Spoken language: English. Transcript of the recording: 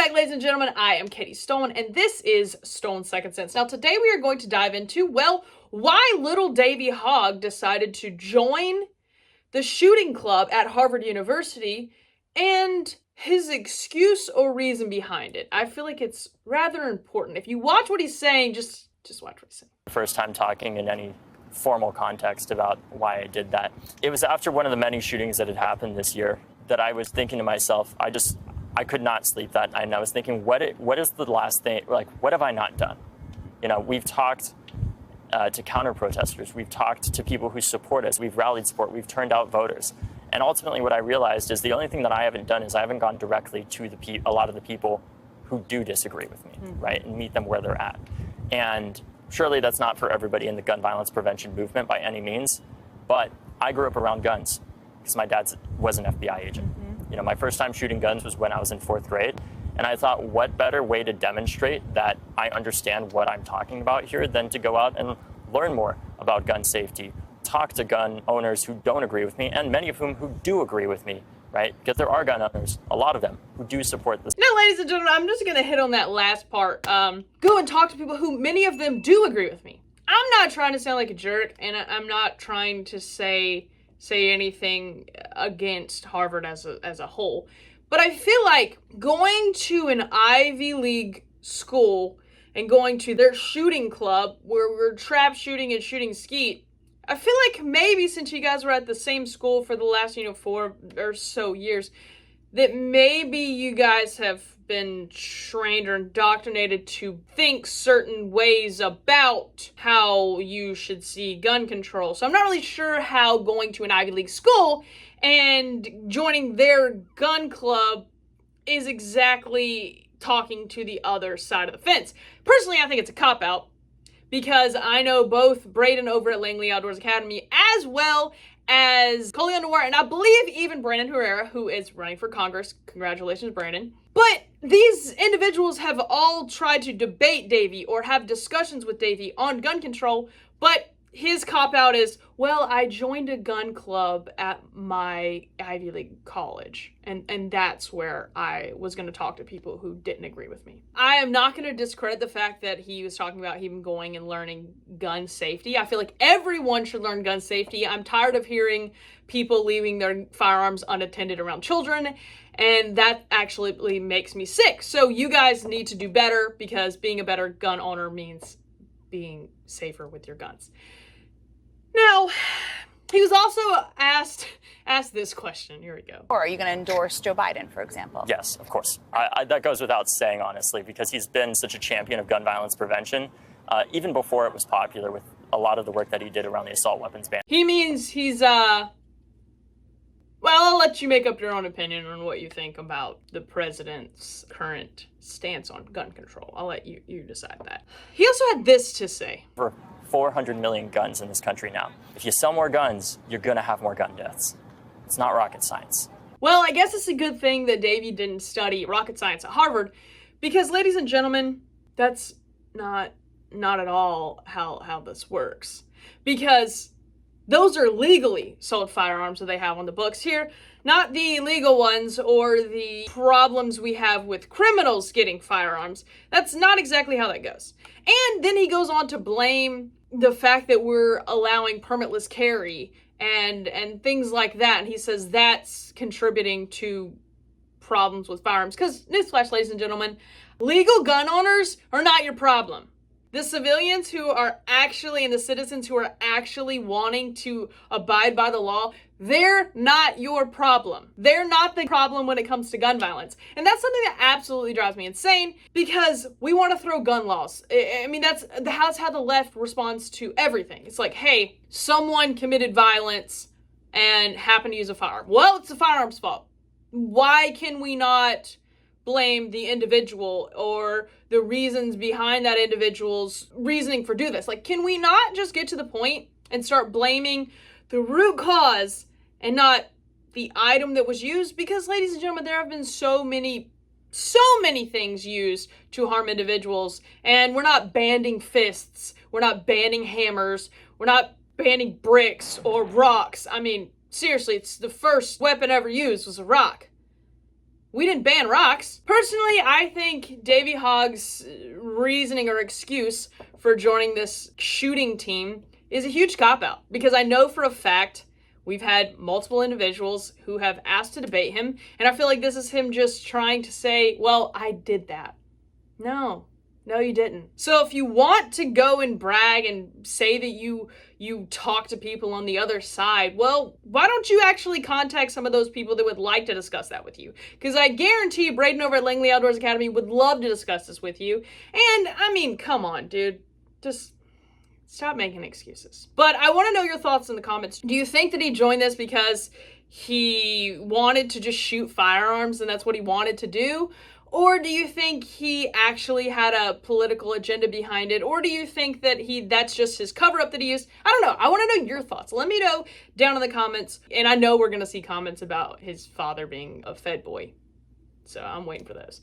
back, ladies and gentlemen. I am Katie Stone, and this is Stone Second Sense. Now, today we are going to dive into, well, why little Davey Hogg decided to join the shooting club at Harvard University and his excuse or reason behind it. I feel like it's rather important. If you watch what he's saying, just watch what he's saying. First time talking in any formal context about why I did that. It was after one of the many shootings that had happened this year that I was thinking to myself, I could not sleep that night, and I was thinking, what is the last thing, like, what have I not done? You know, we've talked to counter-protesters, we've talked to people who support us, we've rallied support, we've turned out voters. And ultimately what I realized is the only thing that I haven't done is I haven't gone directly to a lot of the people who do disagree with me, right, and meet them where they're at. And surely that's not for everybody in the gun violence prevention movement by any means, but I grew up around guns because my dad was an FBI agent. You know, my first time shooting guns was when I was in 4th grade, and I thought, what better way to demonstrate that I understand what I'm talking about here than to go out and learn more about gun safety, talk to gun owners who don't agree with me, and many of whom who do agree with me, right? Because there are gun owners, a lot of them, who do support this. Now, ladies and gentlemen, I'm just going to hit on that last part. Go and talk to people who many of them do agree with me. I'm not trying to sound like a jerk, and I'm not trying to say anything against Harvard as a whole. But I feel like going to an Ivy League school and going to their shooting club where we're trap shooting and shooting skeet, I feel like maybe since you guys were at the same school for the last, 4 or so years, that maybe you guys have been trained or indoctrinated to think certain ways about how you should see gun control. So I'm not really sure how going to an Ivy League school and joining their gun club is exactly talking to the other side of the fence. Personally, I think it's a cop-out because I know both Braden over at Langley Outdoors Academy as well as Coley Underwood, and I believe even Brandon Herrera, who is running for Congress. Congratulations, Brandon. But these individuals have all tried to debate Davey or have discussions with Davey on gun control, but his cop-out is, well, I joined a gun club at my Ivy League college, and that's where I was going to talk to people who didn't agree with me. I am not going to discredit the fact that he was talking about him going and learning gun safety. I feel like everyone should learn gun safety. I'm tired of hearing people leaving their firearms unattended around children, and that actually makes me sick. So you guys need to do better, because being a better gun owner means being safer with your guns. Now, he was also asked this question. Here we go. Or are you going to endorse Joe Biden, for example? Yes, of course. That goes without saying, honestly, because he's been such a champion of gun violence prevention, even before it was popular with a lot of the work that he did around the assault weapons ban. He means he's, well, I'll let you make up your own opinion on what you think about the president's current stance on gun control. I'll let you decide that. He also had this to say. For 400 million guns in this country now. If you sell more guns, you're going to have more gun deaths. It's not rocket science. Well, I guess it's a good thing that Davey didn't study rocket science at Harvard, because, ladies and gentlemen, that's not at all how this works. Because those are legally sold firearms that they have on the books here, not the illegal ones or the problems we have with criminals getting firearms. That's not exactly how that goes. And then he goes on to blame the fact that we're allowing permitless carry and things like that. And he says that's contributing to problems with firearms. Because, newsflash, ladies and gentlemen, legal gun owners are not your problem. The civilians who are actually, and the citizens who are actually wanting to abide by the law, they're not your problem. They're not the problem when it comes to gun violence. And that's something that absolutely drives me insane, because we want to throw gun laws. I mean, that's how the left responds to everything. It's like, hey, someone committed violence and happened to use a firearm. Well, it's the firearm's fault. Why can we not blame the individual or the reasons behind that individual's reasoning for doing this? Like, can we not just get to the point and start blaming the root cause and not the item that was used? Because, ladies and gentlemen, there have been so many things used to harm individuals, and we're not banding fists, we're not banning hammers, we're not banning bricks or rocks. I mean, seriously, it's the first weapon ever used was a rock. We didn't ban rocks. Personally, I think Davey Hogg's reasoning or excuse for joining this shooting team is a huge cop-out, because I know for a fact we've had multiple individuals who have asked to debate him, and I feel like this is him just trying to say, well, I did that. No, you didn't. So if you want to go and brag and say that you talk to people on the other side, well, why don't you actually contact some of those people that would like to discuss that with you? Because I guarantee you, Braden over at Langley Outdoors Academy would love to discuss this with you. And I mean, come on, dude. Just stop making excuses. But I want to know your thoughts in the comments. Do you think that he joined this because he wanted to just shoot firearms and that's what he wanted to do? Or do you think he actually had a political agenda behind it? Or do you think that that's just his cover-up that he used? I don't know. I want to know your thoughts. Let me know down in the comments. And I know we're going to see comments about his father being a Fed boy. So I'm waiting for those.